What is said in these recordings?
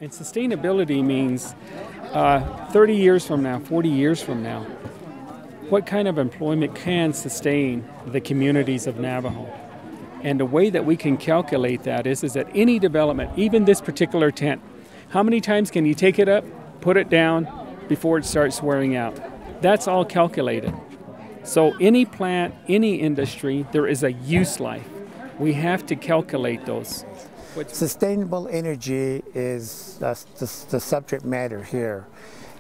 And sustainability means 30 years from now, 40 years from now, what kind of employment can sustain the communities of Navajo? And the way that we can calculate that is that any development, even this particular tent, how many times can you take it up, put it down before it starts wearing out? That's all calculated. So any plant, any industry, there is a use life. We have to calculate those. Sustainable energy is the subject matter here.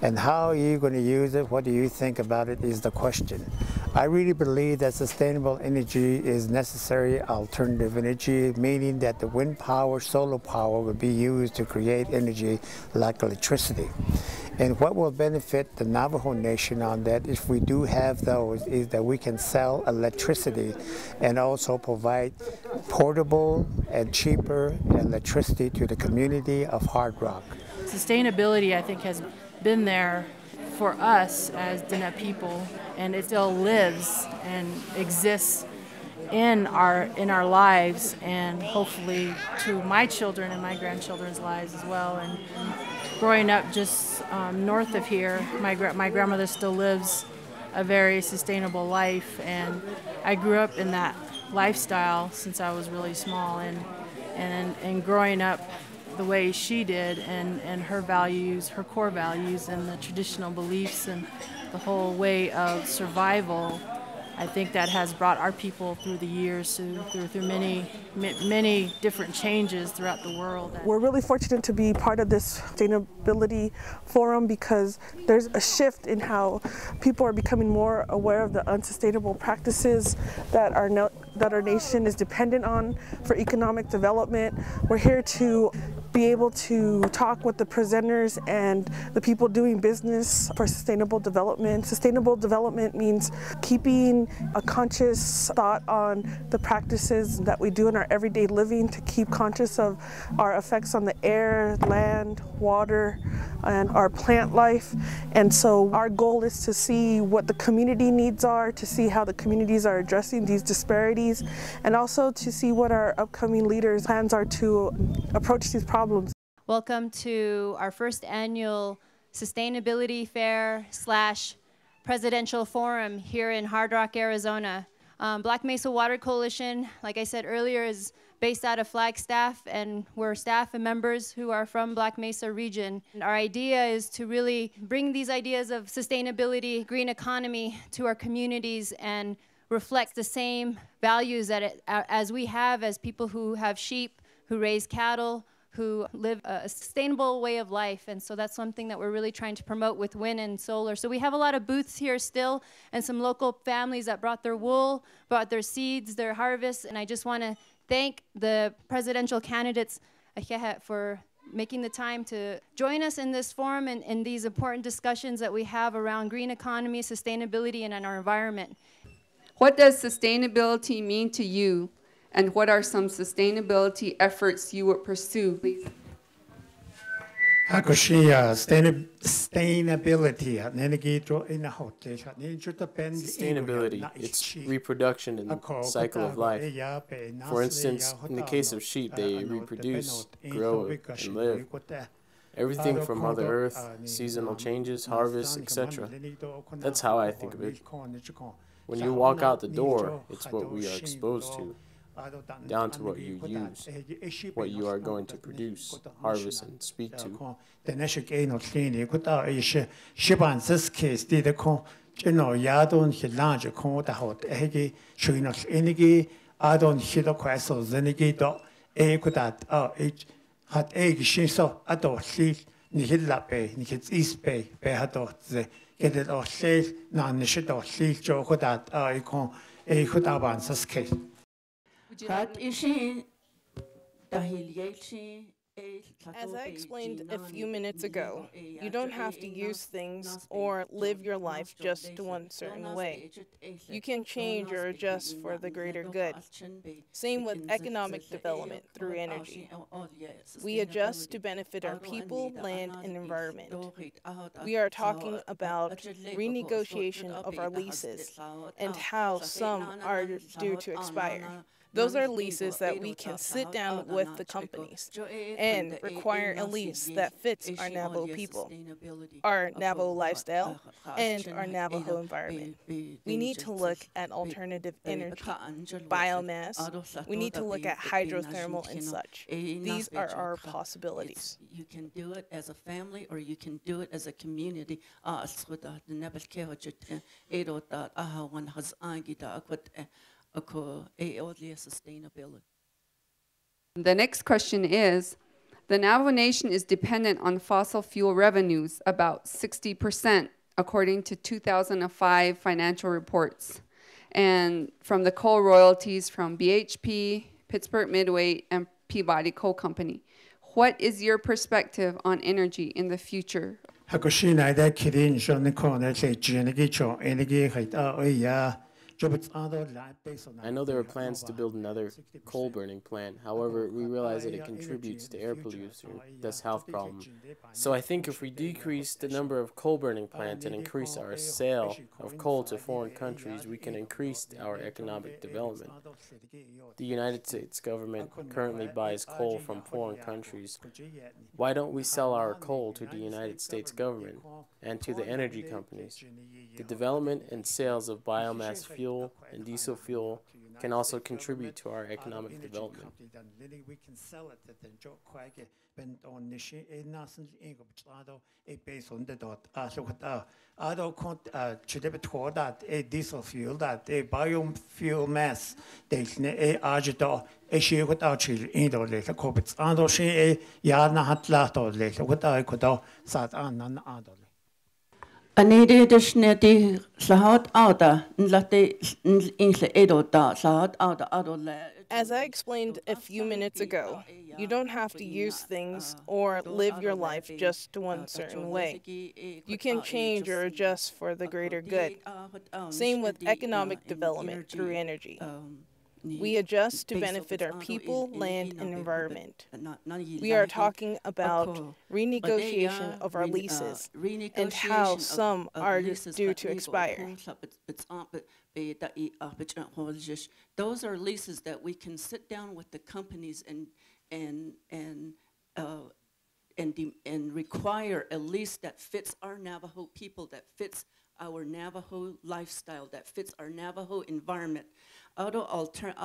And how are you going to use it? What do you think about it is the question. I really believe that sustainable energy is necessary alternative energy, meaning that the wind power, solar power will be used to create energy like electricity. And what will benefit the Navajo Nation on that, if we do have those, is that we can sell electricity and also provide portable and cheaper electricity to the community of Hard Rock. Sustainability, I think, has been there for us as Diné people, and it still lives and exists in our lives, and hopefully to my children and my grandchildren's lives as well. And growing up just north of here, my grandmother still lives a very sustainable life, and I grew up in that lifestyle since I was really small, and growing up the way she did, and her values, her core values, and the traditional beliefs and the whole way of survival, I think that has brought our people through the years, through many different changes throughout the world. We're really fortunate to be part of this sustainability forum because there's a shift in how people are becoming more aware of the unsustainable practices that our nation is dependent on for economic development. We're here to be able to talk with the presenters and the people doing business for sustainable development. Sustainable development means keeping a conscious thought on the practices that we do in our everyday living, to keep conscious of our effects on the air, land, water, and our plant life. And so our goal is to see what the community needs are, to see how the communities are addressing these disparities, and also to see what our upcoming leaders' plans are to approach these problems. Welcome to our first annual Sustainability Fair / Presidential Forum here in Hard Rock, Arizona. Black Mesa Water Coalition, like I said earlier, is based out of Flagstaff, and we're staff and members who are from Black Mesa region. And our idea is to really bring these ideas of sustainability, green economy to our communities and reflect the same values as we have as people who have sheep, who raise cattle, who live a sustainable way of life. And so that's something that we're really trying to promote with wind and solar. So we have a lot of booths here still, and some local families that brought their wool, brought their seeds, their harvests. And I just want to thank the presidential candidates for making the time to join us in this forum and in these important discussions that we have around green economy, sustainability, and in our environment. What does sustainability mean to you? And what are some sustainability efforts you would pursue, please? Sustainability, it's reproduction and cycle of life. For instance, in the case of sheep, they reproduce, grow, and live. Everything from Mother Earth, seasonal changes, harvests, etc. That's how I think of it. When you walk out the door, it's what we are exposed to, down to what you use, what you are going to produce, harvest, and speak to. As I explained a few minutes ago, you don't have to use things or live your life just one certain way. You can change or adjust for the greater good. Same with economic development through energy. We adjust to benefit our people, land, and environment. We are talking about renegotiation of our leases and how some are due to expire. Those are leases that we can sit down with the companies and require a lease that fits our Navajo people, our Navajo lifestyle, and our Navajo environment. We need to look at alternative energy, biomass. We need to look at hydrothermal and such. These are our possibilities. You can do it as a family or you can do it as a community. The next question is, the Navajo Nation is dependent on fossil fuel revenues, about 60%, according to 2005 financial reports, and from the coal royalties from BHP, Pittsburgh Midway, and Peabody Coal Company. What is your perspective on energy in the future? I know there are plans to build another coal burning plant. However, we realize that it contributes to air pollution, thus health problems. So I think if we decrease the number of coal burning plants and increase our sale of coal to foreign countries, we can increase our economic development. The United States government currently buys coal from foreign countries. Why don't we sell our coal to the United States government and to the energy companies? The development and sales of biomass fuel and diesel fuel can also contribute to our economic development. Diesel fuel that a biofuel mass they agito a she would actually indo later cobits and she a yarna hat lato later what I could sat on an adol. Anede de snedi sahat outa nlate insle edota sahat outa adole. As I explained a few minutes ago, you don't have to use things or live your life just one certain way. You can change or adjust for the greater good. Same with economic development through energy. We adjust to benefit our people, land, and environment. We are talking about renegotiation of our leases and how some are due to expire. Those are leases that we can sit down with the companies and require a lease that fits our Navajo people, that fits our Navajo lifestyle, that fits our Navajo environment. Alternative,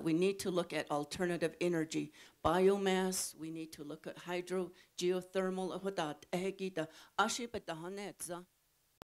we need to look at alternative energy, biomass, we need to look at hydro, geothermal,